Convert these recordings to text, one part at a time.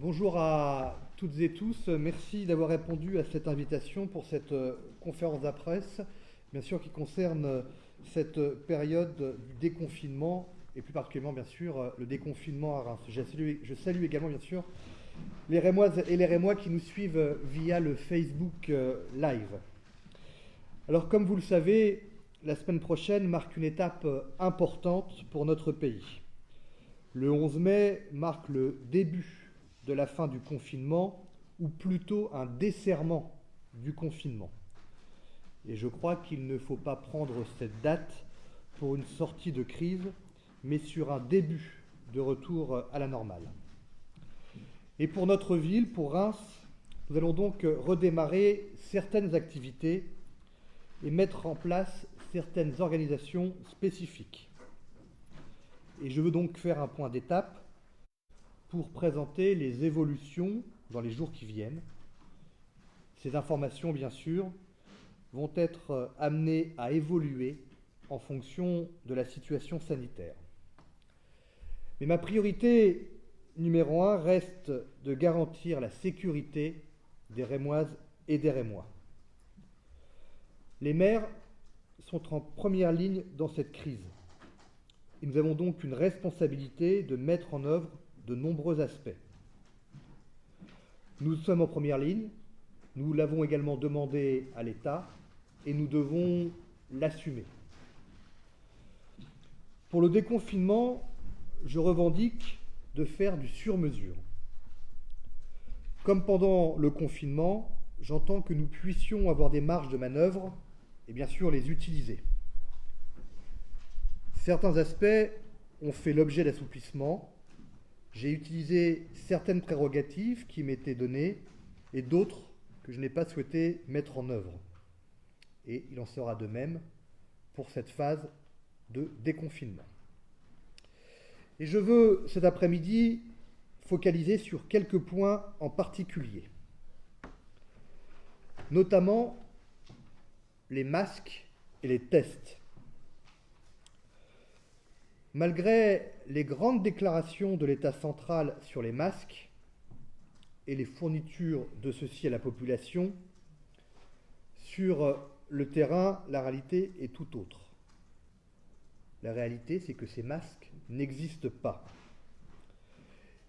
Bonjour à toutes et tous. Merci d'avoir répondu à cette invitation pour cette conférence de presse, bien sûr qui concerne cette période du déconfinement et plus particulièrement bien sûr le déconfinement à Reims. Je salue également bien sûr les Rémoises et les Rémois qui nous suivent via le Facebook Live. Alors comme vous le savez, la semaine prochaine marque une étape importante pour notre pays. Le 11 mai marque le début de la fin du confinement, ou plutôt un desserrement du confinement. Et je crois qu'il ne faut pas prendre cette date pour une sortie de crise, mais sur un début de retour à la normale. Et pour notre ville, pour Reims, nous allons donc redémarrer certaines activités et mettre en place certaines organisations spécifiques. Et je veux donc faire un point d'étape pour présenter les évolutions dans les jours qui viennent. Ces informations, bien sûr, vont être amenées à évoluer en fonction de la situation sanitaire. Mais ma priorité numéro 1 reste de garantir la sécurité des Rémoises et des Rémois. Les maires sont en première ligne dans cette crise. Et nous avons donc une responsabilité de mettre en œuvre de nombreux aspects. Nous sommes en première ligne, nous l'avons également demandé à l'État et nous devons l'assumer. Pour le déconfinement, je revendique de faire du sur-mesure. Comme pendant le confinement, j'entends que nous puissions avoir des marges de manœuvre et bien sûr les utiliser. Certains aspects ont fait l'objet d'assouplissement. J'ai utilisé certaines prérogatives qui m'étaient données et d'autres que je n'ai pas souhaité mettre en œuvre. Et il en sera de même pour cette phase de déconfinement. Et je veux cet après-midi focaliser sur quelques points en particulier, notamment les masques et les tests. Malgré les grandes déclarations de l'État central sur les masques et les fournitures de ceux-ci à la population, sur le terrain, la réalité est tout autre. La réalité, c'est que ces masques n'existent pas.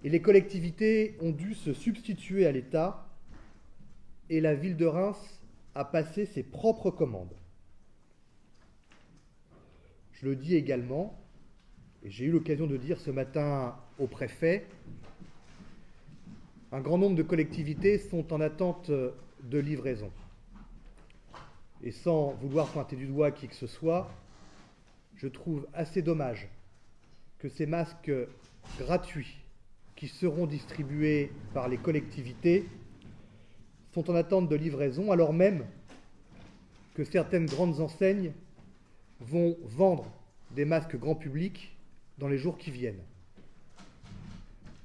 Et les collectivités ont dû se substituer à l'État et la ville de Reims a passé ses propres commandes. Je le dis également, et j'ai eu l'occasion de dire ce matin au préfet, un grand nombre de collectivités sont en attente de livraison. Et sans vouloir pointer du doigt qui que ce soit, je trouve assez dommage que ces masques gratuits qui seront distribués par les collectivités sont en attente de livraison, alors même que certaines grandes enseignes vont vendre des masques grand public dans les jours qui viennent.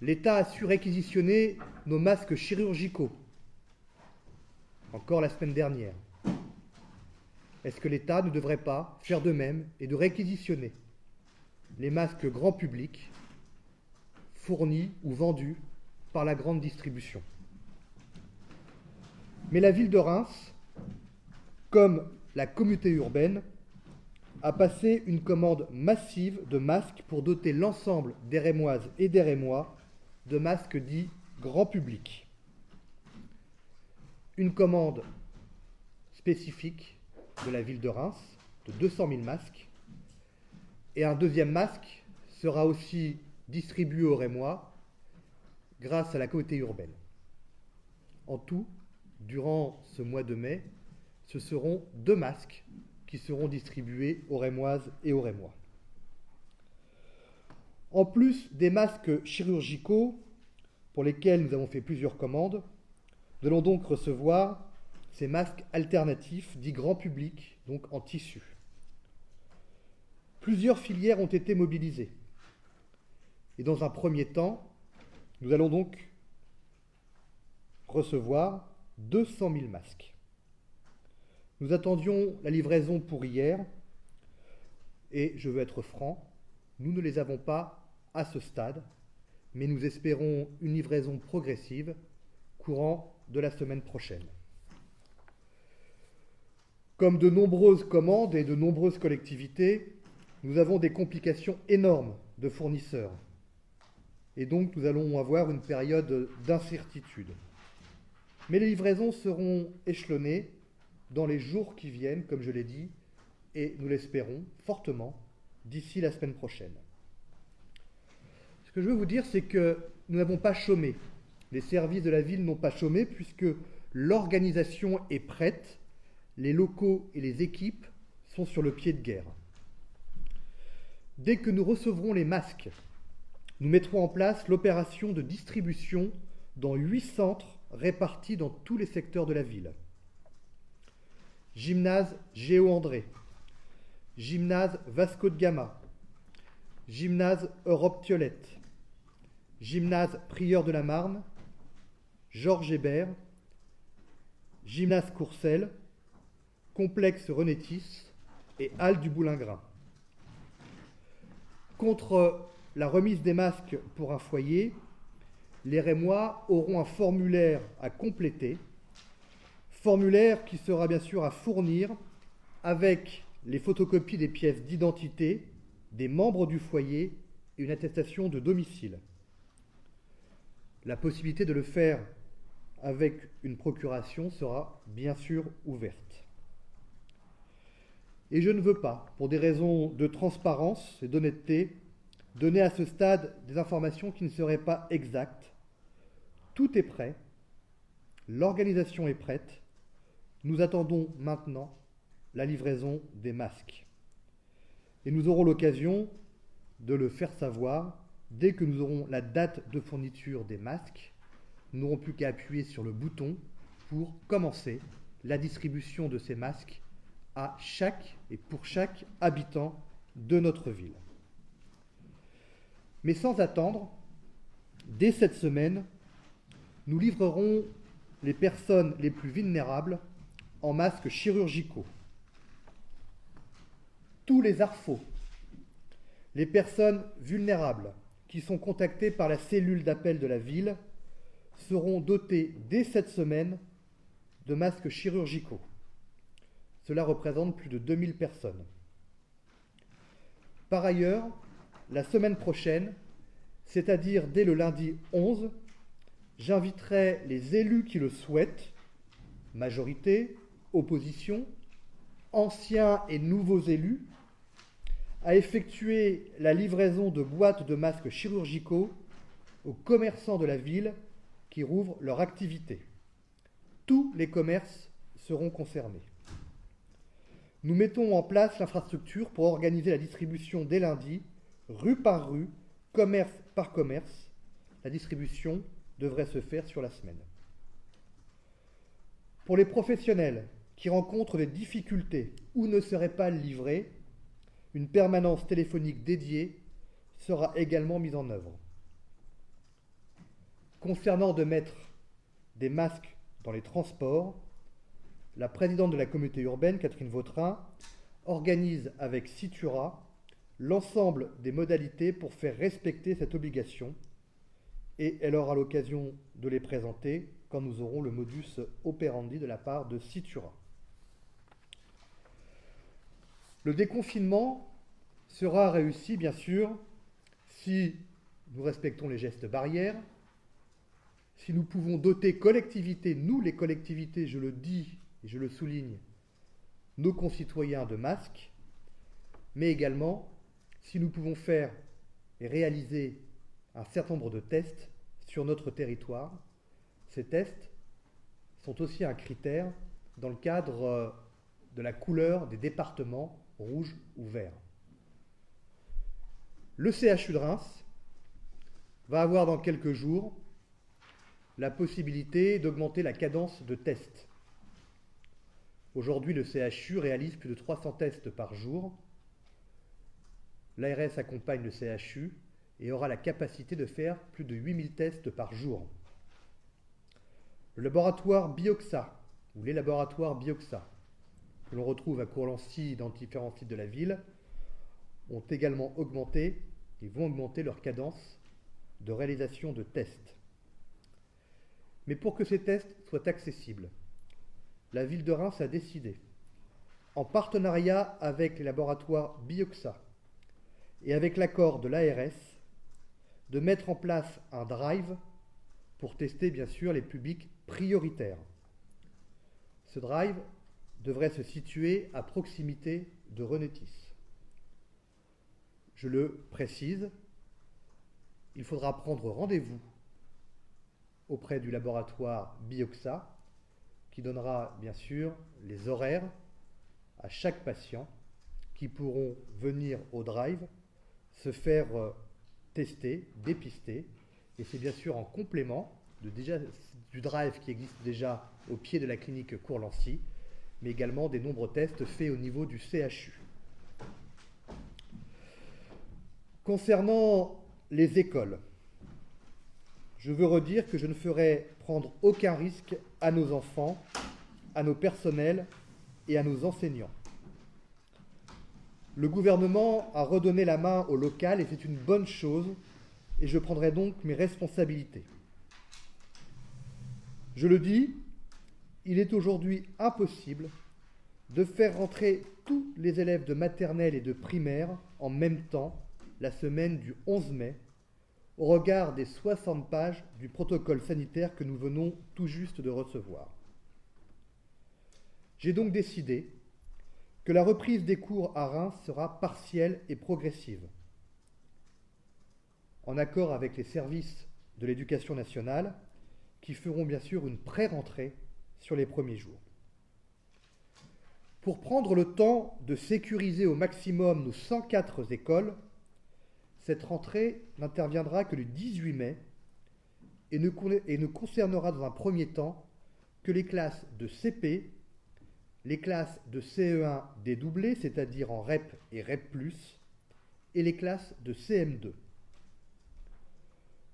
L'État a su réquisitionner nos masques chirurgicaux, encore la semaine dernière. Est-ce que l'État ne devrait pas faire de même et de réquisitionner les masques grand public fournis ou vendus par la grande distribution? Mais la ville de Reims, comme la communauté urbaine, a passé une commande massive de masques pour doter l'ensemble des Rémoises et des Rémois de masques dits grand public. Une commande spécifique de la ville de Reims de 200 000 masques et un deuxième masque sera aussi distribué aux Rémois grâce à la communauté urbaine. En tout, durant ce mois de mai, ce seront 2 masques qui seront distribués aux Rémoises et aux Rémois. En plus des masques chirurgicaux, pour lesquels nous avons fait plusieurs commandes, nous allons donc recevoir ces masques alternatifs, dits grand public, donc en tissu. Plusieurs filières ont été mobilisées. Et dans un premier temps, nous allons donc recevoir 200 000 masques. Nous attendions la livraison pour hier, et je veux être franc, nous ne les avons pas à ce stade, mais nous espérons une livraison progressive courant de la semaine prochaine. Comme de nombreuses commandes et de nombreuses collectivités, nous avons des complications énormes de fournisseurs. Et donc nous allons avoir une période d'incertitude. Mais les livraisons seront échelonnées dans les jours qui viennent, comme je l'ai dit, et nous l'espérons fortement d'ici la semaine prochaine. Ce que je veux vous dire, c'est que nous n'avons pas chômé. Les services de la ville n'ont pas chômé puisque l'organisation est prête, les locaux et les équipes sont sur le pied de guerre. Dès que nous recevrons les masques, nous mettrons en place l'opération de distribution dans 8 centres répartis dans tous les secteurs de la ville. Gymnase Géo-André, Gymnase Vasco de Gama, Gymnase Europe Thiolette, Gymnase Prieur de la Marne, Georges Hébert, Gymnase Courcelles, Complexe Renétis et Halle du Boulingrin. Contre la remise des masques pour un foyer, les Rémois auront un formulaire à compléter, formulaire qui sera bien sûr à fournir avec les photocopies des pièces d'identité des membres du foyer et une attestation de domicile. La possibilité de le faire avec une procuration sera bien sûr ouverte. Et je ne veux pas, pour des raisons de transparence et d'honnêteté, donner à ce stade des informations qui ne seraient pas exactes. Tout est prêt, l'organisation est prête, nous attendons maintenant la livraison des masques. Et nous aurons l'occasion de le faire savoir dès que nous aurons la date de fourniture des masques. Nous n'aurons plus qu'à appuyer sur le bouton pour commencer la distribution de ces masques à chaque et pour chaque habitant de notre ville. Mais sans attendre, dès cette semaine, nous livrerons les personnes les plus vulnérables en masques chirurgicaux. Tous les ARFO, les personnes vulnérables qui sont contactées par la cellule d'appel de la ville, seront dotés dès cette semaine de masques chirurgicaux. Cela représente plus de 2000 personnes. Par ailleurs, la semaine prochaine, c'est-à-dire dès le lundi 11, j'inviterai les élus qui le souhaitent, majorité, opposition, anciens et nouveaux élus, à effectuer la livraison de boîtes de masques chirurgicaux aux commerçants de la ville qui rouvrent leur activité. Tous les commerces seront concernés. Nous mettons en place l'infrastructure pour organiser la distribution dès lundi, rue par rue, commerce par commerce. La distribution devrait se faire sur la semaine. Pour les professionnels qui rencontrent des difficultés ou ne seraient pas livrés, une permanence téléphonique dédiée sera également mise en œuvre. Concernant de mettre des masques dans les transports, la présidente de la communauté urbaine, Catherine Vautrin, organise avec Citura l'ensemble des modalités pour faire respecter cette obligation et elle aura l'occasion de les présenter quand nous aurons le modus operandi de la part de Citura. Le déconfinement sera réussi, bien sûr, si nous respectons les gestes barrières, si nous pouvons doter collectivités, nous les collectivités, je le dis et je le souligne, nos concitoyens de masques, mais également si nous pouvons faire et réaliser un certain nombre de tests sur notre territoire. Ces tests sont aussi un critère dans le cadre de la couleur des départements rouge ou vert. Le CHU de Reims va avoir dans quelques jours la possibilité d'augmenter la cadence de tests. Aujourd'hui, le CHU réalise plus de 300 tests par jour. L'ARS accompagne le CHU et aura la capacité de faire plus de 8000 tests par jour. Le laboratoire Bioxa, ou les laboratoires Bioxa, que l'on retrouve à Courlancy dans différents sites de la ville, ont également augmenté et vont augmenter leur cadence de réalisation de tests. Mais pour que ces tests soient accessibles, la ville de Reims a décidé, en partenariat avec les laboratoires Bioxa et avec l'accord de l'ARS, de mettre en place un drive pour tester bien sûr les publics prioritaires. Ce drive devrait se situer à proximité de Renétis. Je le précise, il faudra prendre rendez-vous auprès du laboratoire Bioxa, qui donnera bien sûr les horaires à chaque patient qui pourront venir au drive, se faire tester, dépister, et c'est bien sûr en complément du drive qui existe déjà au pied de la clinique Courlancy, mais également des nombreux tests faits au niveau du CHU. Concernant les écoles, je veux redire que je ne ferai prendre aucun risque à nos enfants, à nos personnels et à nos enseignants. Le gouvernement a redonné la main au local et c'est une bonne chose, et je prendrai donc mes responsabilités. Je le dis, il est aujourd'hui impossible de faire rentrer tous les élèves de maternelle et de primaire en même temps la semaine du 11 mai, au regard des 60 pages du protocole sanitaire que nous venons tout juste de recevoir. J'ai donc décidé que la reprise des cours à Reims sera partielle et progressive, en accord avec les services de l'éducation nationale, qui feront bien sûr une pré-rentrée sur les premiers jours. Pour prendre le temps de sécuriser au maximum nos 104 écoles, cette rentrée n'interviendra que le 18 mai et ne concernera dans un premier temps que les classes de CP, les classes de CE1 dédoublées, c'est-à-dire en REP et REP+, et les classes de CM2.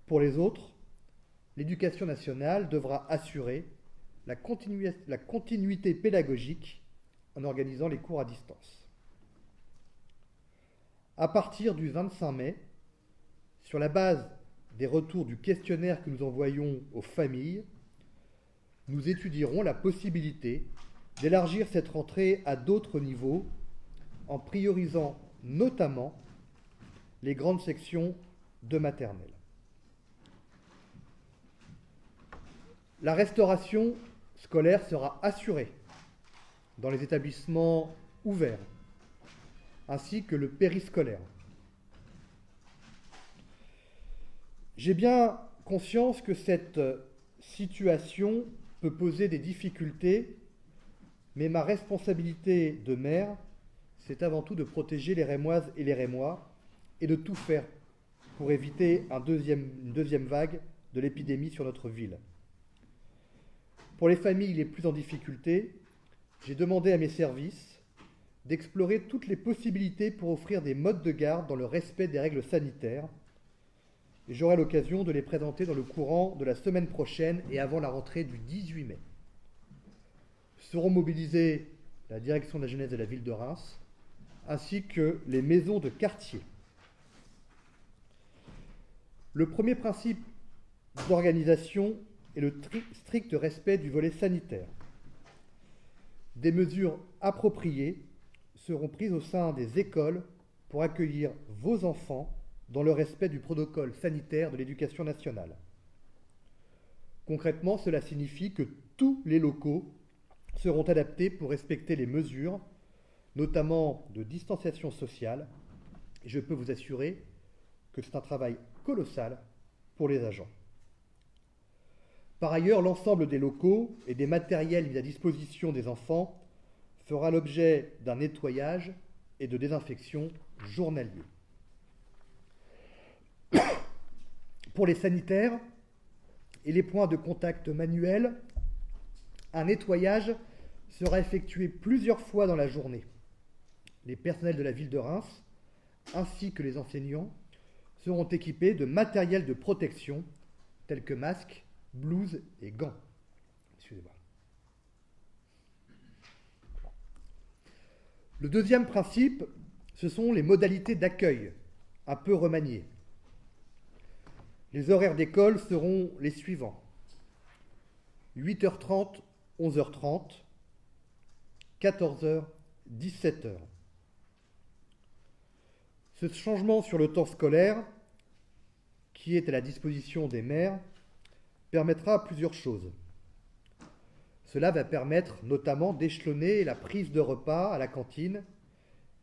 Pour les autres, l'Éducation nationale devra assurer la continuité pédagogique en organisant les cours à distance. À partir du 25 mai, sur la base des retours du questionnaire que nous envoyons aux familles, nous étudierons la possibilité d'élargir cette rentrée à d'autres niveaux en priorisant notamment les grandes sections de maternelle. La restauration scolaire sera assurée dans les établissements ouverts, ainsi que le périscolaire. J'ai bien conscience que cette situation peut poser des difficultés, mais ma responsabilité de maire, c'est avant tout de protéger les Rémoises et les Rémois et de tout faire pour éviter une deuxième vague de l'épidémie sur notre ville. Pour les familles les plus en difficulté, j'ai demandé à mes services d'explorer toutes les possibilités pour offrir des modes de garde dans le respect des règles sanitaires. Et j'aurai l'occasion de les présenter dans le courant de la semaine prochaine et avant la rentrée du 18 mai. Seront mobilisées la direction de la jeunesse de la ville de Reims, ainsi que les maisons de quartier. Le premier principe d'organisation est le strict respect du volet sanitaire. Des mesures appropriées seront prises au sein des écoles pour accueillir vos enfants dans le respect du protocole sanitaire de l'éducation nationale. Concrètement, cela signifie que tous les locaux seront adaptés pour respecter les mesures, notamment de distanciation sociale, et je peux vous assurer que c'est un travail colossal pour les agents. Par ailleurs, l'ensemble des locaux et des matériels mis à disposition des enfants fera l'objet d'un nettoyage et de désinfection journaliers. Pour les sanitaires et les points de contact manuels, un nettoyage sera effectué plusieurs fois dans la journée. Les personnels de la ville de Reims, ainsi que les enseignants, seront équipés de matériel de protection tels que masques, blouses et gants. Excusez-moi. Le deuxième principe, ce sont les modalités d'accueil, un peu remaniées. Les horaires d'école seront les suivants. 8h30, 11h30, 14h, 17h. Ce changement sur le temps scolaire, qui est à la disposition des mères, permettra plusieurs choses. Cela va permettre notamment d'échelonner la prise de repas à la cantine,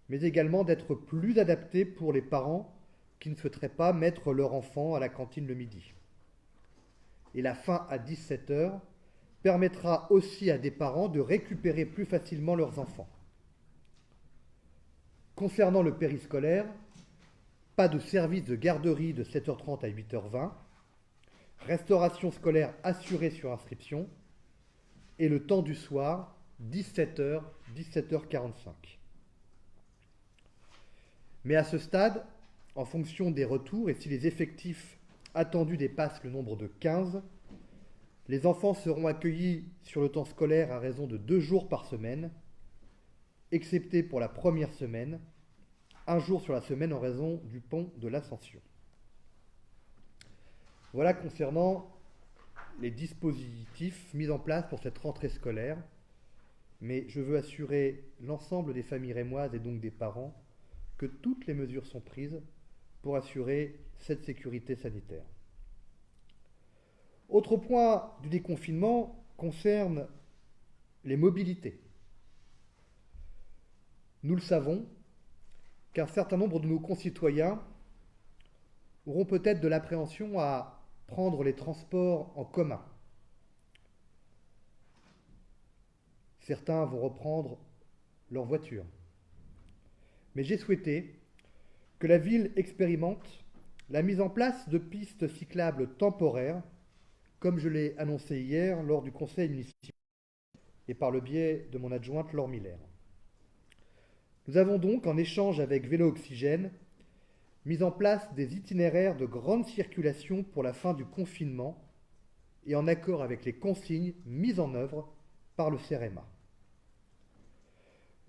mais également d'être plus adapté pour les parents qui ne souhaiteraient pas mettre leur enfant à la cantine le midi. Et la fin à 17h permettra aussi à des parents de récupérer plus facilement leurs enfants. Concernant le périscolaire, pas de service de garderie de 7h30 à 8h20, restauration scolaire assurée sur inscription, et le temps du soir, 17h, 17h45. Mais à ce stade, en fonction des retours et si les effectifs attendus dépassent le nombre de 15, les enfants seront accueillis sur le temps scolaire à raison de 2 jours par semaine, excepté pour la première semaine, 1 jour sur la semaine en raison du pont de l'Ascension. Voilà concernant les dispositifs mis en place pour cette rentrée scolaire, mais je veux assurer l'ensemble des familles rémoises et donc des parents que toutes les mesures sont prises pour assurer cette sécurité sanitaire. Autre point du déconfinement concerne les mobilités. Nous le savons, qu'un certain nombre de nos concitoyens auront peut-être de l'appréhension à prendre les transports en commun. Certains vont reprendre leur voiture. Mais j'ai souhaité que la ville expérimente la mise en place de pistes cyclables temporaires, comme je l'ai annoncé hier lors du conseil municipal et par le biais de mon adjointe Laure Miller. Nous avons donc, en échange avec Vélo Oxygène, mis en place des itinéraires de grande circulation pour la fin du confinement et en accord avec les consignes mises en œuvre par le CEREMA.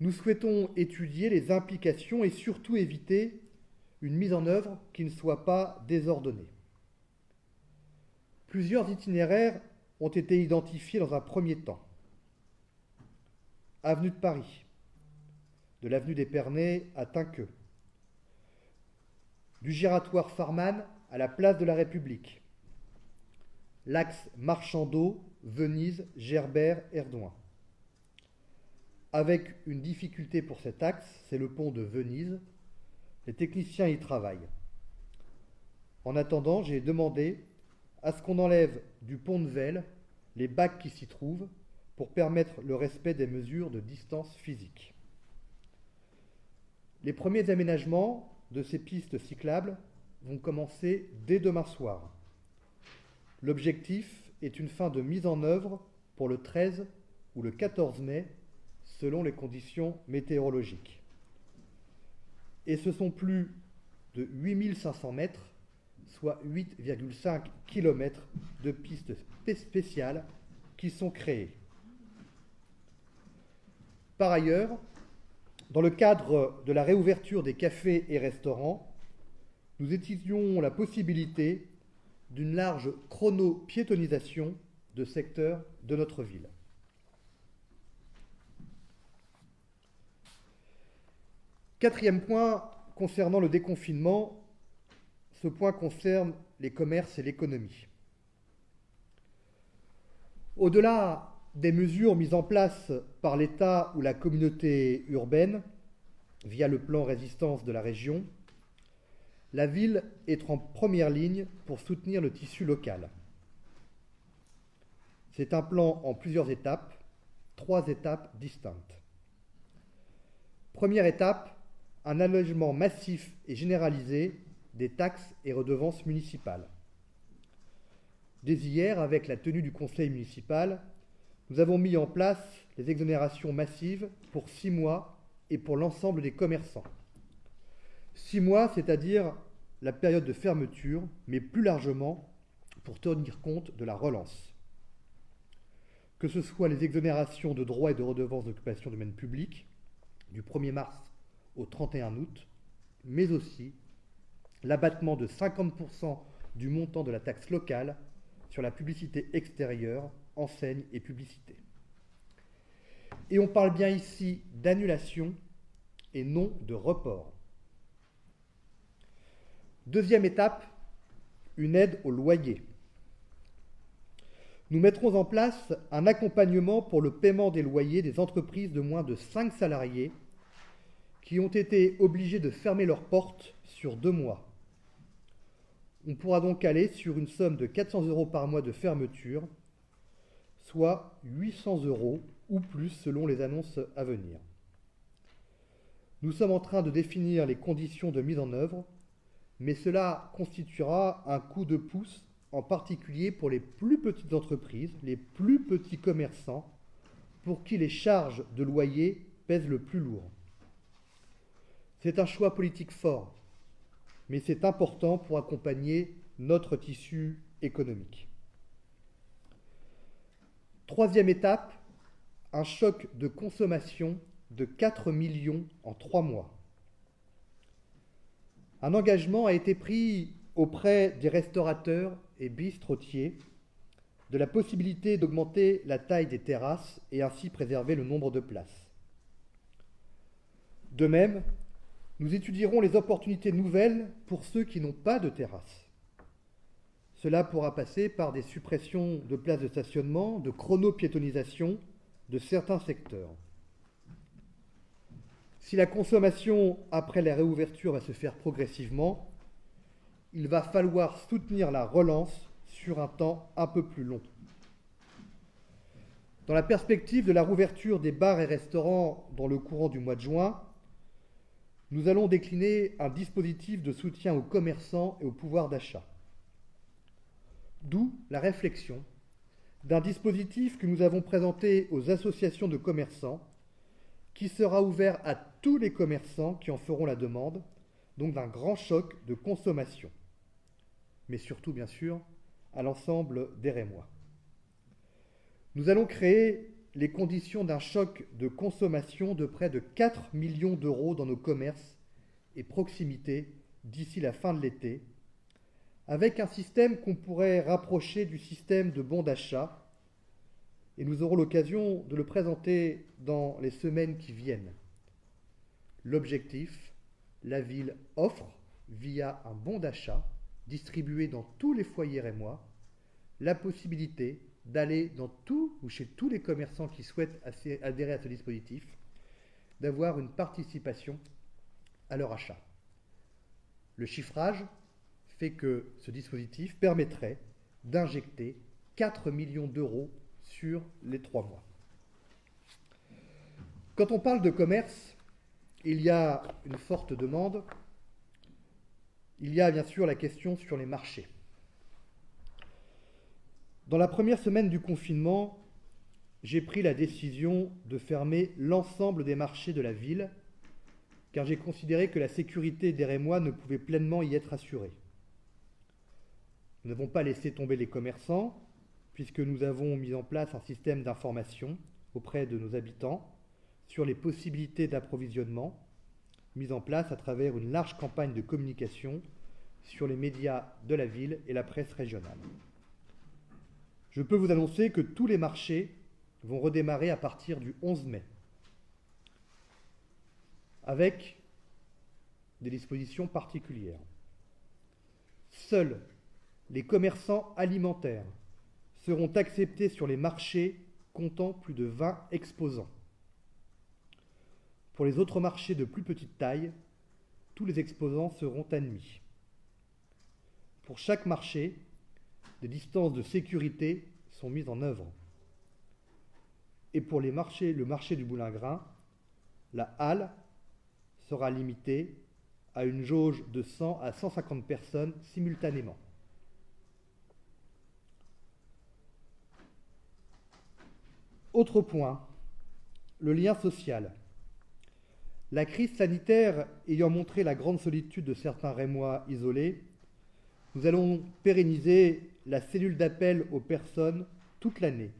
Nous souhaitons étudier les implications et surtout éviter une mise en œuvre qui ne soit pas désordonnée. Plusieurs itinéraires ont été identifiés dans un premier temps. Avenue de Paris, de l'avenue d'Épernay à Tinqueux, du giratoire Farman à la place de la République, l'axe Marchandeau, Venise, Gerbert, Erdouin. Avec une difficulté pour cet axe, c'est le pont de Venise. Les techniciens y travaillent. En attendant, j'ai demandé à ce qu'on enlève du pont de Vesle les bacs qui s'y trouvent pour permettre le respect des mesures de distance physique. Les premiers aménagements de ces pistes cyclables vont commencer dès demain soir. L'objectif est une fin de mise en œuvre pour le 13 ou le 14 mai, selon les conditions météorologiques. Et ce sont plus de 8500 mètres, soit 8,5 km de pistes spéciales qui sont créées. Par ailleurs, dans le cadre de la réouverture des cafés et restaurants, nous étudions la possibilité d'une large chrono-piétonisation de secteurs de notre ville. Quatrième point concernant le déconfinement, ce point concerne les commerces et l'économie. Au-delà des mesures mises en place par l'État ou la communauté urbaine, via le plan résistance de la région, la ville est en première ligne pour soutenir le tissu local. C'est un plan en plusieurs étapes, 3 étapes distinctes. Première étape, un allègement massif et généralisé des taxes et redevances municipales. Dès hier, avec la tenue du conseil municipal, nous avons mis en place les exonérations massives pour 6 mois et pour l'ensemble des commerçants. 6 mois, c'est-à-dire la période de fermeture, mais plus largement pour tenir compte de la relance. Que ce soit les exonérations de droits et de redevances d'occupation de domaine public, du 1er mars au 31 août, mais aussi l'abattement de 50% du montant de la taxe locale sur la publicité extérieure, enseigne et publicité. Et on parle bien ici d'annulation et non de report. Deuxième étape, une aide au loyer. Nous mettrons en place un accompagnement pour le paiement des loyers des entreprises de moins de 5 salariés qui ont été obligées de fermer leurs portes sur 2 mois. On pourra donc aller sur une somme de 400 € par mois de fermeture, soit 800 € ou plus selon les annonces à venir. Nous sommes en train de définir les conditions de mise en œuvre, mais cela constituera un coup de pouce, en particulier pour les plus petites entreprises, les plus petits commerçants, pour qui les charges de loyer pèsent le plus lourd. C'est un choix politique fort, mais c'est important pour accompagner notre tissu économique. Troisième étape, un choc de consommation de 4 millions en 3 mois. Un engagement a été pris auprès des restaurateurs et bistrotiers de la possibilité d'augmenter la taille des terrasses et ainsi préserver le nombre de places. De même, nous étudierons les opportunités nouvelles pour ceux qui n'ont pas de terrasse. Cela pourra passer par des suppressions de places de stationnement, de chronopiétonisation de certains secteurs. Si la consommation après la réouverture va se faire progressivement, il va falloir soutenir la relance sur un temps un peu plus long. Dans la perspective de la rouverture des bars et restaurants dans le courant du mois de juin, nous allons décliner un dispositif de soutien aux commerçants et au pouvoir d'achat. D'où la réflexion d'un dispositif que nous avons présenté aux associations de commerçants, qui sera ouvert à tous les commerçants qui en feront la demande, donc d'un grand choc de consommation, mais surtout, bien sûr, à l'ensemble des Rémois. Nous allons créer les conditions d'un choc de consommation de près de 4 millions d'euros dans nos commerces et proximités d'ici la fin de l'été, avec un système qu'on pourrait rapprocher du système de bons d'achat, et nous aurons l'occasion de le présenter dans les semaines qui viennent. L'objectif, la ville offre, via un bon d'achat, distribué dans tous les foyers rémois, la possibilité d'aller dans tout ou chez tous les commerçants qui souhaitent adhérer à ce dispositif, d'avoir une participation à leur achat. Le chiffrage fait que ce dispositif permettrait d'injecter 4 millions d'euros sur les 3 mois. Quand on parle de commerce, il y a une forte demande. Il y a bien sûr la question sur les marchés. Dans la première semaine du confinement, j'ai pris la décision de fermer l'ensemble des marchés de la ville, car j'ai considéré que la sécurité des Rémois ne pouvait pleinement y être assurée. Nous n'avons pas laissé tomber les commerçants, puisque nous avons mis en place un système d'information auprès de nos habitants sur les possibilités d'approvisionnement, mis en place à travers une large campagne de communication sur les médias de la ville et la presse régionale. Je peux vous annoncer que tous les marchés vont redémarrer à partir du 11 mai, avec des dispositions particulières. Seuls les commerçants alimentaires seront acceptés sur les marchés comptant plus de 20 exposants. Pour les autres marchés de plus petite taille, tous les exposants seront admis. Pour chaque marché, des distances de sécurité sont mises en œuvre. Et pour le marché du Boulingrin, la halle sera limitée à une jauge de 100 à 150 personnes simultanément. Autre point, le lien social. La crise sanitaire ayant montré la grande solitude de certains Rémois isolés, nous allons pérenniser la cellule d'appel aux personnes toute l'année.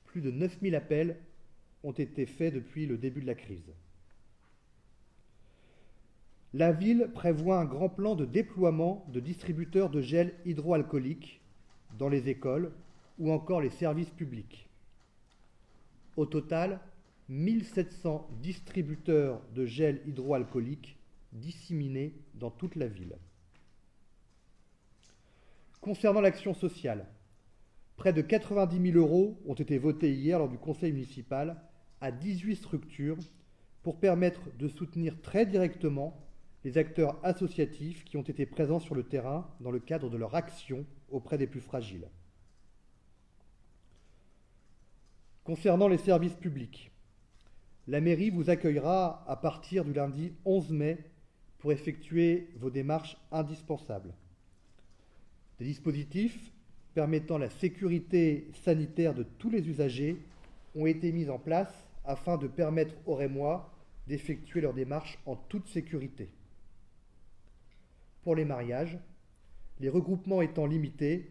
Plus de 9000 appels ont été faits depuis le début de la crise. la ville prévoit un grand plan de déploiement de distributeurs de gel hydroalcoolique dans les écoles ou encore les services publics. Au total, 1700 distributeurs de gel hydroalcoolique disséminés dans toute la ville. Concernant l'action sociale, près de 90 000 € ont été votés hier lors du conseil municipal à 18 structures pour permettre de soutenir très directement les acteurs associatifs qui ont été présents sur le terrain dans le cadre de leur action auprès des plus fragiles. Concernant les services publics, la mairie vous accueillera à partir du lundi 11 mai pour effectuer vos démarches indispensables. Des dispositifs permettant la sécurité sanitaire de tous les usagers ont été mis en place afin de permettre aux Rémois d'effectuer leurs démarches en toute sécurité. Pour les mariages, les regroupements étant limités,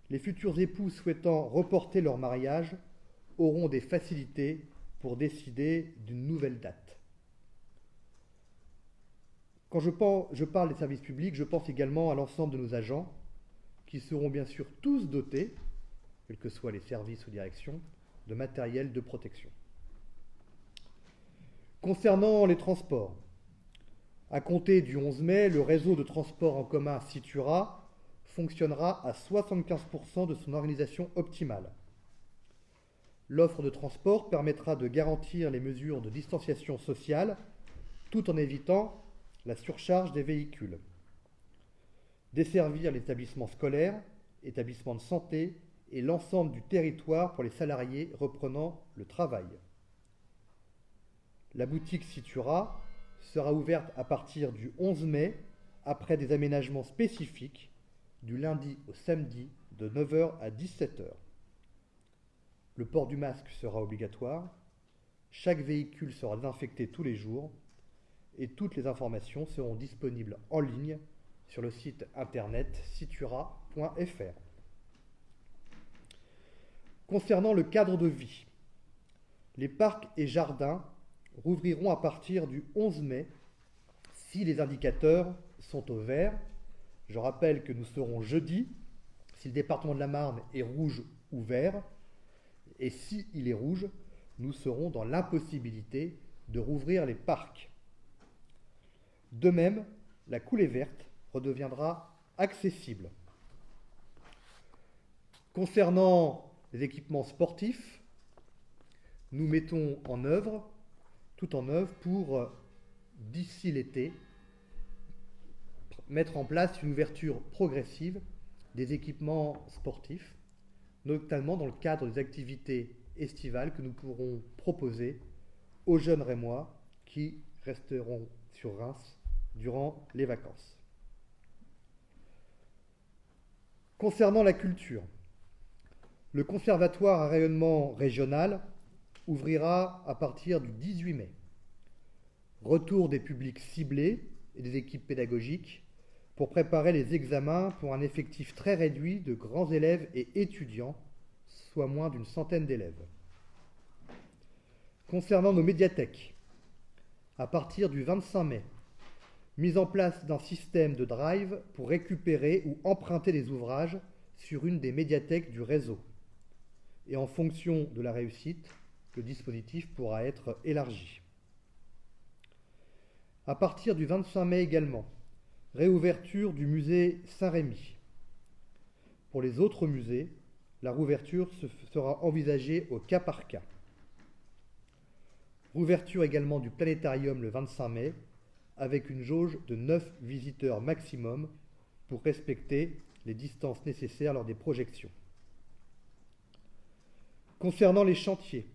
les futurs époux souhaitant reporter leur mariage auront des facilités pour décider d'une nouvelle date. Quand je parle des services publics, je pense également à l'ensemble de nos agents, qui seront bien sûr tous dotés, quels que soient les services ou directions, de matériel de protection. Concernant les transports, à compter du 11 mai, le réseau de transport en commun Citura fonctionnera à 75% de son organisation optimale. L'offre de transport permettra de garantir les mesures de distanciation sociale tout en évitant la surcharge des véhicules. Desservir les établissements scolaires, établissements de santé et l'ensemble du territoire pour les salariés reprenant le travail. La boutique Citura sera ouverte à partir du 11 mai après des aménagements spécifiques du lundi au samedi de 9 h à 17 h. Le port du masque sera obligatoire, chaque véhicule sera désinfecté tous les jours et toutes les informations seront disponibles en ligne sur le site internet citura.fr. Concernant le cadre de vie, les parcs et jardins rouvriront à partir du 11 mai si les indicateurs sont au vert. Je rappelle que nous serons jeudi si le département de la Marne est rouge ou vert, et si il est rouge, nous serons dans l'impossibilité de rouvrir les parcs. De même, la coulée verte redeviendra accessible. Concernant les équipements sportifs, nous mettons tout en œuvre pour, d'ici l'été, mettre en place une ouverture progressive des équipements sportifs, notamment dans le cadre des activités estivales que nous pourrons proposer aux jeunes Rémois qui resteront sur Reims durant les vacances. Concernant la culture, le conservatoire à rayonnement régional ouvrira à partir du 18 mai. Retour des publics ciblés et des équipes pédagogiques pour préparer les examens pour un effectif très réduit de grands élèves et étudiants, soit moins d'une centaine d'élèves. Concernant nos médiathèques, à partir du 25 mai, mise en place d'un système de drive pour récupérer ou emprunter des ouvrages sur une des médiathèques du réseau. Et en fonction de la réussite, le dispositif pourra être élargi. À partir du 25 mai également, réouverture du musée Saint-Rémy. Pour les autres musées, la réouverture sera envisagée au cas par cas. Rouverture également du planétarium le 25 mai, avec une jauge de 9 visiteurs maximum pour respecter les distances nécessaires lors des projections. Concernant les chantiers,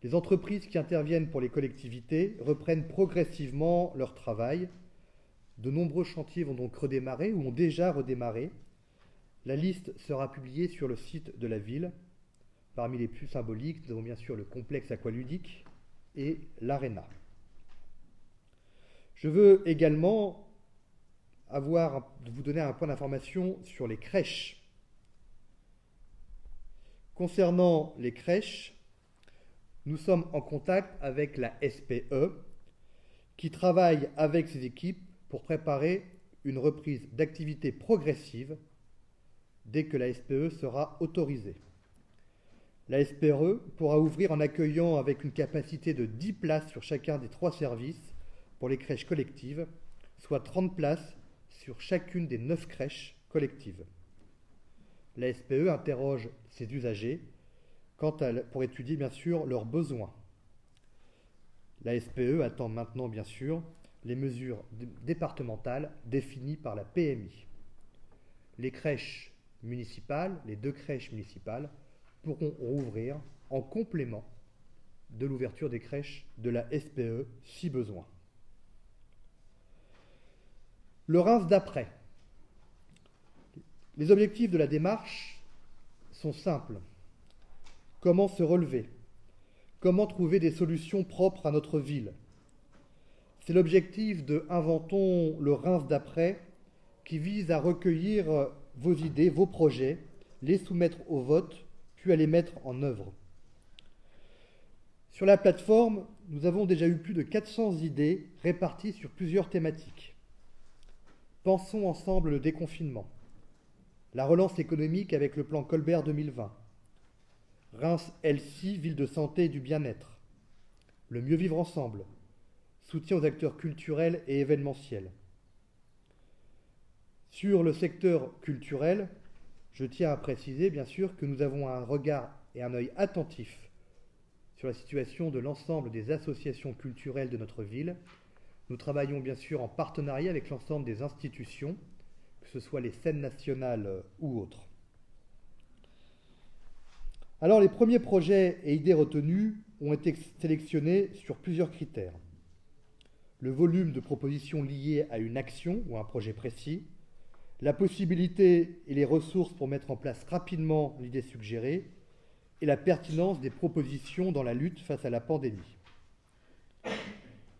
les entreprises qui interviennent pour les collectivités reprennent progressivement leur travail. De nombreux chantiers vont donc redémarrer ou ont déjà redémarré. La liste sera publiée sur le site de la ville. Parmi les plus symboliques, nous avons bien sûr le complexe aqualudique et l'aréna. Je veux également vous donner un point d'information sur les crèches. Concernant les crèches, nous sommes en contact avec la SPE qui travaille avec ses équipes pour préparer une reprise d'activité progressive dès que la SPE sera autorisée. La SPRE pourra ouvrir en accueillant avec une capacité de 10 places sur chacun des 3 services pour les crèches collectives, soit 30 places sur chacune des 9 crèches collectives. La SPE interroge ses usagers pour étudier bien sûr leurs besoins. La SPE attend maintenant bien sûr les mesures départementales définies par la PMI. Les crèches municipales, les 2 crèches municipales, pourront rouvrir en complément de l'ouverture des crèches de la SPE si besoin. Le Reims d'après. Les objectifs de la démarche sont simples. Comment se relever? Comment trouver des solutions propres à notre ville? C'est l'objectif de Inventons le Reims d'après qui vise à recueillir vos idées, vos projets, les soumettre au vote, puis à les mettre en œuvre. Sur la plateforme, nous avons déjà eu plus de 400 idées réparties sur plusieurs thématiques. Pensons ensemble le déconfinement, la relance économique avec le plan Colbert 2020, Reims Healthy, ville de santé et du bien-être, le mieux vivre ensemble, soutien aux acteurs culturels et événementiels. Sur le secteur culturel, je tiens à préciser bien sûr que nous avons un regard et un œil attentif sur la situation de l'ensemble des associations culturelles de notre ville. Nous travaillons bien sûr en partenariat avec l'ensemble des institutions, que ce soit les scènes nationales ou autres. Alors les premiers projets et idées retenus ont été sélectionnés sur plusieurs critères. Le volume de propositions liées à une action ou un projet précis, la possibilité et les ressources pour mettre en place rapidement l'idée suggérée, et la pertinence des propositions dans la lutte face à la pandémie.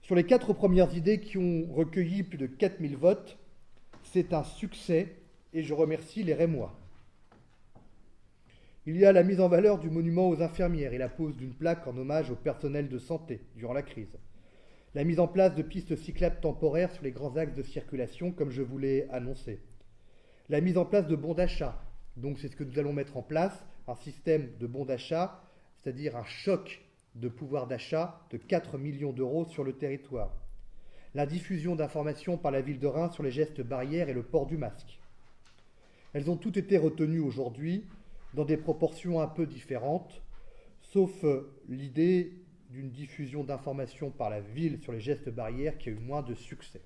Sur les 4 premières idées qui ont recueilli plus de 4000 votes, c'est un succès et je remercie les Rémois. Il y a la mise en valeur du monument aux infirmières et la pose d'une plaque en hommage au personnel de santé durant la crise. La mise en place de pistes cyclables temporaires sur les grands axes de circulation, comme je vous l'ai annoncé. La mise en place de bons d'achat. Donc c'est ce que nous allons mettre en place, un système de bons d'achat, c'est-à-dire un choc de pouvoir d'achat de 4 millions d'euros sur le territoire. La diffusion d'informations par la ville de Reims sur les gestes barrières et le port du masque. Elles ont toutes été retenues aujourd'hui dans des proportions un peu différentes, sauf l'idée d'une diffusion d'informations par la ville sur les gestes barrières qui a eu moins de succès.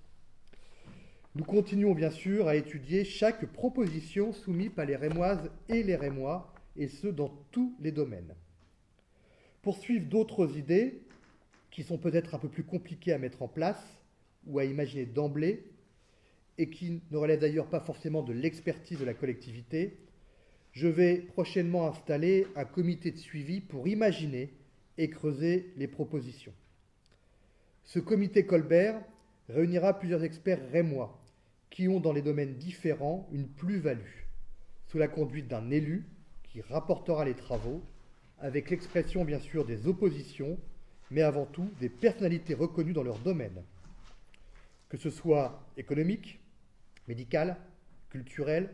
Nous continuons bien sûr à étudier chaque proposition soumise par les Rémoises et les Rémois, et ce dans tous les domaines. Pour suivre d'autres idées, qui sont peut-être un peu plus compliquées à mettre en place ou à imaginer d'emblée, et qui ne relèvent d'ailleurs pas forcément de l'expertise de la collectivité, je vais prochainement installer un comité de suivi pour imaginer et creuser les propositions. Ce comité Colbert réunira plusieurs experts rémois qui ont dans les domaines différents une plus-value, sous la conduite d'un élu qui rapportera les travaux, avec l'expression bien sûr des oppositions, mais avant tout des personnalités reconnues dans leur domaine, que ce soit économique, médical, culturel,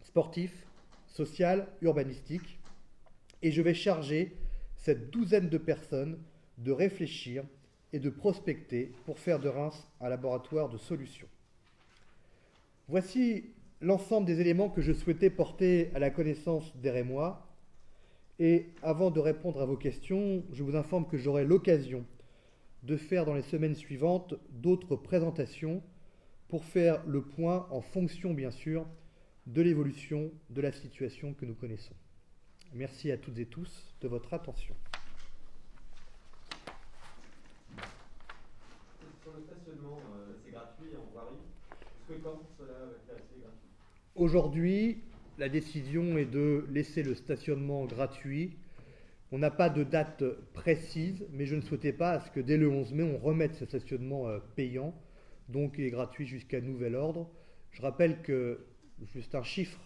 sportif, social, urbanistique, et je vais charger cette douzaine de personnes de réfléchir et de prospecter pour faire de Reims un laboratoire de solutions. Voici l'ensemble des éléments que je souhaitais porter à la connaissance des Rémois. Et avant de répondre à vos questions, je vous informe que j'aurai l'occasion de faire dans les semaines suivantes d'autres présentations pour faire le point en fonction, bien sûr, de l'évolution de la situation que nous connaissons. Merci à toutes et tous de votre attention. Sur le stationnement, c'est gratuit en voirie. Est-ce que quand cela va être assez gratuit? Aujourd'hui, la décision est de laisser le stationnement gratuit. On n'a pas de date précise, mais je ne souhaitais pas à ce que dès le 11 mai, on remette ce stationnement payant. Donc il est gratuit jusqu'à nouvel ordre. Je rappelle que, juste un chiffre,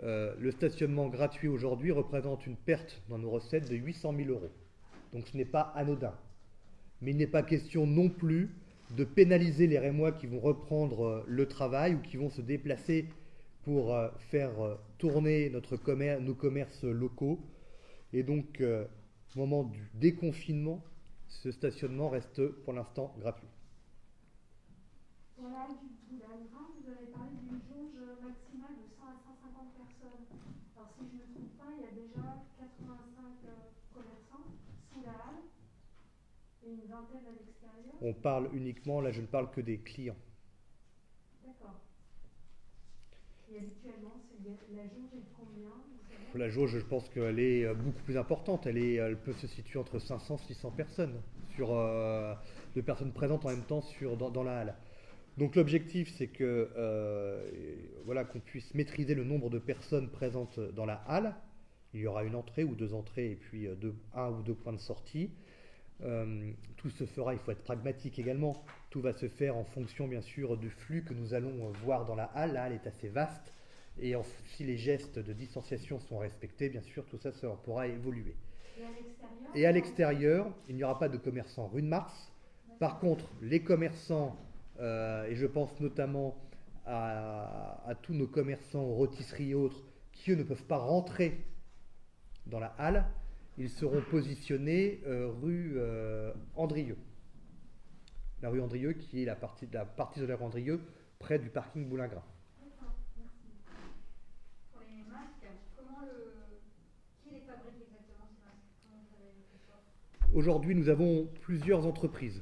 le stationnement gratuit aujourd'hui représente une perte dans nos recettes de 800 000 euros. Donc ce n'est pas anodin. Mais il n'est pas question non plus de pénaliser les Rémois qui vont reprendre le travail ou qui vont se déplacer pour faire tourner nos commerces locaux. Et donc, au moment du déconfinement, ce stationnement reste pour l'instant gratuit. Pour la halle du Boulingrin, vous avez parlé d'une jauge maximale de 100 à 150 personnes. Alors si je ne me trompe pas, il y a déjà 85 commerçants sous la halle et une vingtaine à l'extérieur. On parle uniquement, là je ne parle que des clients. D'accord. Et habituellement, la jauge est de combien, vous savez ? La jauge, je pense qu'elle est beaucoup plus importante. Elle peut se situer entre 500 et 600 personnes, de personnes présentes en même temps dans la halle. Donc l'objectif, c'est que qu'on puisse maîtriser le nombre de personnes présentes dans la halle. Il y aura une entrée ou deux entrées et puis un ou deux points de sortie. Tout se fera, il faut être pragmatique également, tout va se faire en fonction bien sûr du flux que nous allons voir dans la halle. La halle est assez vaste et si les gestes de distanciation sont respectés, bien sûr tout ça pourra évoluer. Et à l'extérieur, il n'y aura pas de commerçants rue de Mars. Par contre, les commerçants, et je pense notamment à tous nos commerçants, rôtisseries et autres, qui eux ne peuvent pas rentrer dans la halle, ils seront positionnés rue Andrieux. La rue Andrieux qui est la partie de la rue Andrieux près du parking Boulingrin. D'accord, merci. Pour les masques, qui les fabrique exactement ces masques ? Comment vous avez fait ça ? Aujourd'hui, nous avons plusieurs entreprises.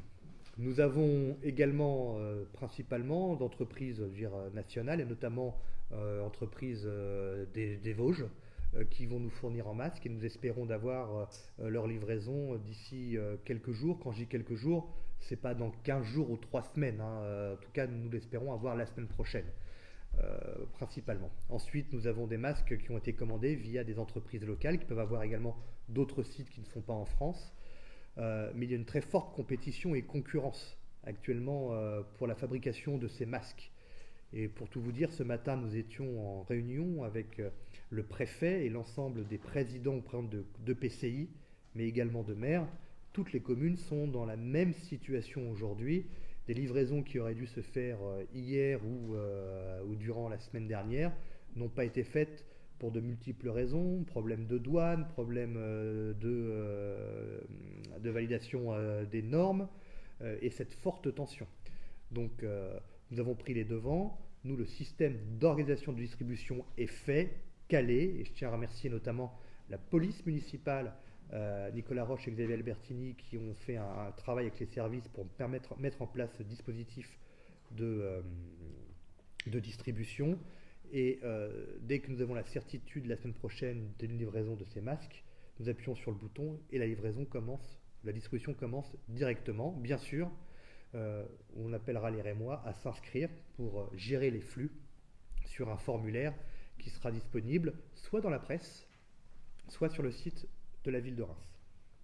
Nous avons également principalement d'entreprises nationales et notamment entreprises des Vosges qui vont nous fournir en masques et nous espérons d'avoir leur livraison d'ici quelques jours. Quand je dis quelques jours, c'est pas dans 15 jours ou 3 semaines. En tout cas, nous l'espérons avoir la semaine prochaine, principalement. Ensuite, nous avons des masques qui ont été commandés via des entreprises locales qui peuvent avoir également d'autres sites qui ne sont pas en France. Mais il y a une très forte compétition et concurrence actuellement pour la fabrication de ces masques. Et pour tout vous dire, ce matin, nous étions en réunion avec le préfet et l'ensemble des présidents ou présidentes de PCI, mais également de maires. Toutes les communes sont dans la même situation aujourd'hui. Des livraisons qui auraient dû se faire hier ou durant la semaine dernière n'ont pas été faites pour de multiples raisons, problème de douane, problème de validation des normes et cette forte tension. Donc nous avons pris les devants, nous le système d'organisation de distribution est fait, calé, et je tiens à remercier notamment la police municipale, Nicolas Roche et Xavier Albertini qui ont fait un travail avec les services pour mettre en place ce dispositif de distribution. Et dès que nous avons la certitude la semaine prochaine d'une livraison de ces masques, nous appuyons sur le bouton et la distribution commence directement. Bien sûr, on appellera les Rémois à s'inscrire pour gérer les flux sur un formulaire qui sera disponible soit dans la presse, soit sur le site de la ville de Reims.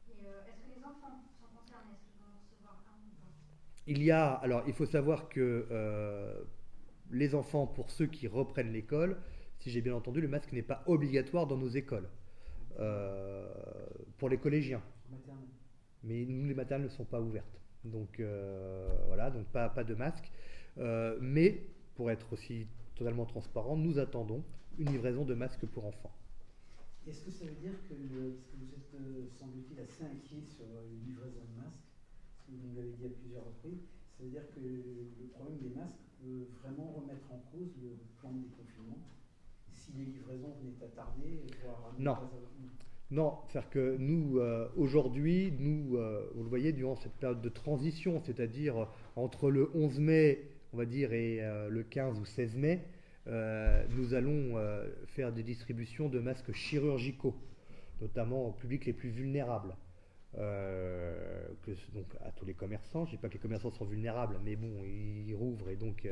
Et est-ce que les enfants sont concernés ? Est-ce qu'ils vont recevoir un ou pas ? Alors, il faut savoir que les enfants, pour ceux qui reprennent l'école, si j'ai bien entendu, le masque n'est pas obligatoire dans nos écoles. Pour les collégiens. Mais nous, les maternelles ne sont pas ouvertes. Donc voilà, donc pas de masque. Mais pour être aussi totalement transparent, nous attendons une livraison de masques pour enfants. Est-ce que ça veut dire que parce que vous êtes, semble-t-il, assez inquiet sur les livraisons de masques, parce que vous nous l'avez dit à plusieurs reprises, ça veut dire que le problème des masques peut vraiment remettre en cause le plan de déconfinement si les livraisons venaient à tarder, voire à Non. Non, c'est-à-dire que nous, aujourd'hui, vous le voyez, durant cette période de transition, c'est-à-dire entre le 11 mai, on va dire, et le 15 ou 16 mai, nous allons faire des distributions de masques chirurgicaux, notamment au public les plus vulnérables. Donc à tous les commerçants, je ne dis pas que les commerçants sont vulnérables, mais bon, ils rouvrent et donc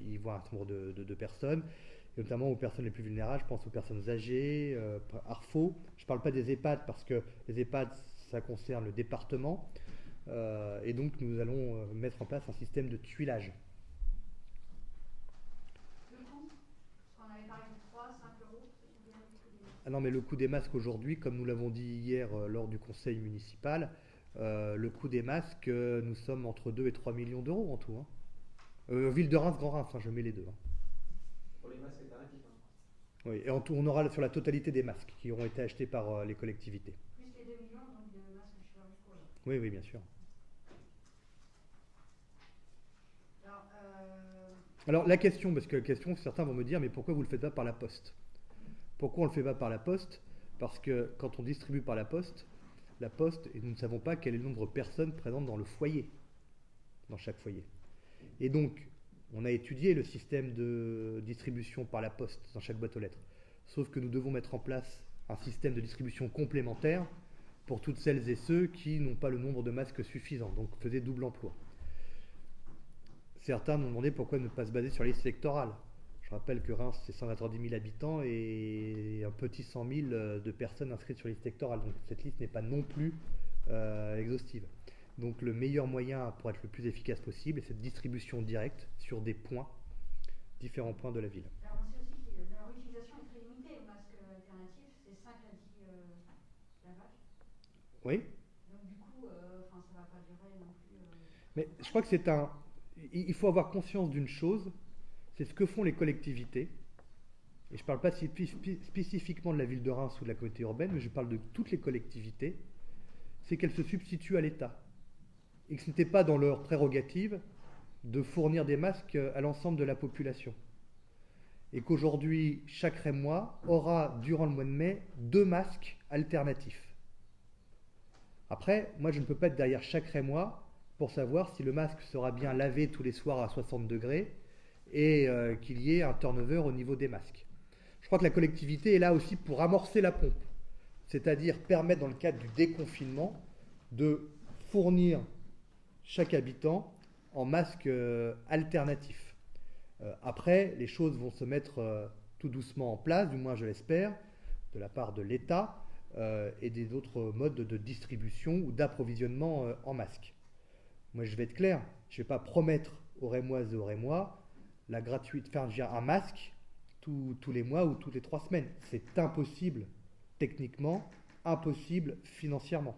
ils voient un certain nombre de personnes, et notamment aux personnes les plus vulnérables, je pense aux personnes âgées, ARFO. Je ne parle pas des EHPAD parce que les EHPAD, ça concerne le département, et donc nous allons mettre en place un système de tuilage. Ah non, mais le coût des masques aujourd'hui, comme nous l'avons dit hier lors du conseil municipal, Le coût des masques, nous sommes entre 2 et 3 millions d'euros en tout. Hein. Ville de Reims, Grand Reims, hein, je mets les deux. Hein. Pour les masques alternatifs. Hein. Oui, et en tout, on aura sur la totalité des masques qui auront été achetés par les collectivités. Plus les 2 millions donc de masques chirurgicaux. Oui, oui, bien sûr. Alors la question, parce que la question, certains vont me dire, mais pourquoi vous ne le faites pas par la poste? Pourquoi on ne le fait pas par la poste? Parce que quand on distribue par la poste, et nous ne savons pas quel est le nombre de personnes présentes dans le foyer, dans chaque foyer. Et donc, on a étudié le système de distribution par la poste dans chaque boîte aux lettres. Sauf que nous devons mettre en place un système de distribution complémentaire pour toutes celles et ceux qui n'ont pas le nombre de masques suffisant, donc faisaient double emploi. Certains nous demandaient pourquoi ne pas se baser sur la liste électorale. Je rappelle que Reims, c'est 190 000 habitants et un petit 100 000 de personnes inscrites sur la liste électorale. Donc cette liste n'est pas non plus exhaustive. Donc le meilleur moyen pour être le plus efficace possible est cette distribution directe sur des points, différents points de la ville. Alors on sait aussi que leur utilisation est très limitée. Le masque alternatif, c'est 5 à 10 lavages. Oui. Donc du coup, ça ne va pas durer non plus. Mais je crois que c'est un... Il faut avoir conscience d'une chose, c'est ce que font les collectivités. Et je ne parle pas spécifiquement de la ville de Reims ou de la communauté urbaine, mais je parle de toutes les collectivités. C'est qu'elles se substituent à l'État. Et que ce n'était pas dans leur prérogative de fournir des masques à l'ensemble de la population. Et qu'aujourd'hui, chaque Rémois aura, durant le mois de mai, 2 masques alternatifs. Après, moi je ne peux pas être derrière chaque Rémois pour savoir si le masque sera bien lavé tous les soirs à 60 degrés et qu'il y ait un turnover au niveau des masques. Je crois que la collectivité est là aussi pour amorcer la pompe, c'est-à-dire permettre dans le cadre du déconfinement de fournir chaque habitant en masque alternatif. Après, les choses vont se mettre tout doucement en place, du moins je l'espère, de la part de l'État et des autres modes de distribution ou d'approvisionnement en masques. Moi, je vais être clair, je ne vais pas promettre aux Rémoises et aux Rémois la gratuite, faire un masque tous les mois ou toutes les 3 semaines. C'est impossible techniquement, impossible financièrement.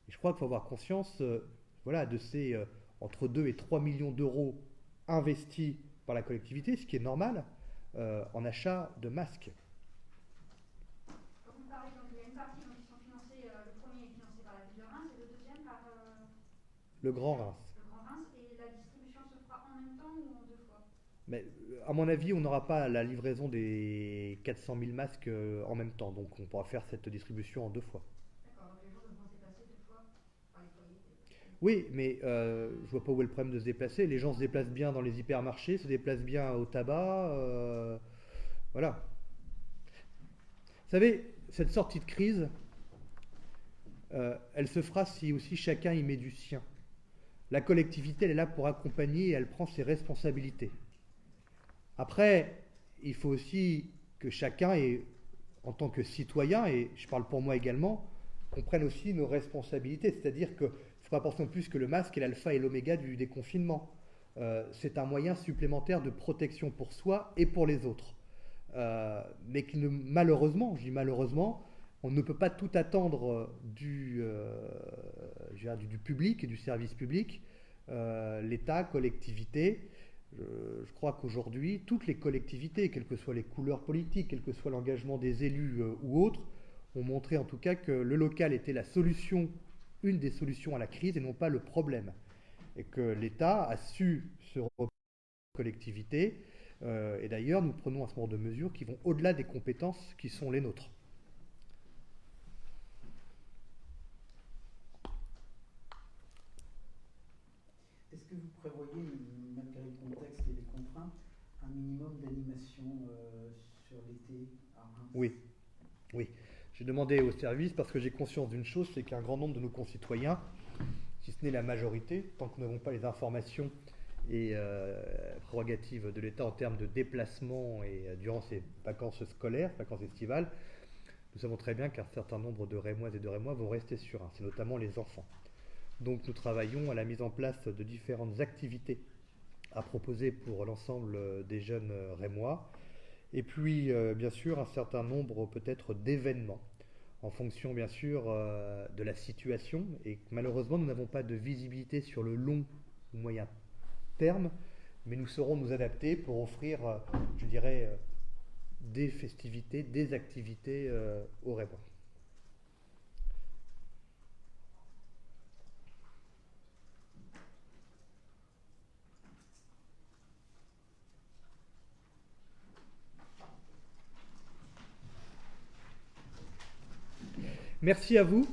Et je crois qu'il faut avoir conscience de ces entre 2 et 3 millions d'euros investis par la collectivité, ce qui est normal, en achat de masques. Quand vous parlez, donc il y a une partie qui sont financés, le premier est financé par la ville de Reims et le deuxième par le Grand Reims. Le Grand Reims, et la distribution se fera en même temps ou en 2 fois? Mais à mon avis, on n'aura pas la livraison des 400 000 masques en même temps, donc on pourra faire cette distribution en 2 fois. D'accord, donc les gens devront se déplacer 2 fois par les foyers. Oui, mais je vois pas où est le problème de se déplacer. Les gens se déplacent bien dans les hypermarchés, se déplacent bien au tabac, voilà. Vous savez, cette sortie de crise, elle se fera si aussi chacun y met du sien. La collectivité, elle est là pour accompagner et elle prend ses responsabilités. Après, il faut aussi que chacun, en tant que citoyen, et je parle pour moi également, comprenne aussi nos responsabilités. C'est-à-dire qu'il ne faut pas penser non plus que le masque est l'alpha et l'oméga du déconfinement. C'est un moyen supplémentaire de protection pour soi et pour les autres. Mais malheureusement, je dis malheureusement, on ne peut pas tout attendre du public et du service public, l'État, collectivité. Je crois qu'aujourd'hui, toutes les collectivités, quelles que soient les couleurs politiques, quel que soit l'engagement des élus ou autres, ont montré en tout cas que le local était la solution, une des solutions à la crise et non pas le problème. Et que l'État a su se reprendre aux collectivités. Et d'ailleurs, nous prenons un certain nombre de mesures qui vont au-delà des compétences qui sont les nôtres. Est-ce que vous prévoyez, malgré le contexte et les contraintes, un minimum d'animation sur l'été à Reims? Oui, oui. J'ai demandé au service parce que j'ai conscience d'une chose, c'est qu'un grand nombre de nos concitoyens, si ce n'est la majorité, tant que nous n'avons pas les informations et prérogatives de l'État en termes de déplacement et durant ces vacances scolaires, vacances estivales, nous savons très bien qu'un certain nombre de Rémoises et de Rémois vont rester sur Reims, c'est notamment les enfants. Donc nous travaillons à la mise en place de différentes activités à proposer pour l'ensemble des jeunes Rémois. Et puis bien sûr un certain nombre peut-être d'événements. en fonction bien sûr de la situation, et malheureusement nous n'avons pas de visibilité sur le long ou moyen terme, mais nous saurons nous adapter pour offrir, je dirais, des festivités, des activités aux Rémois. Merci à vous.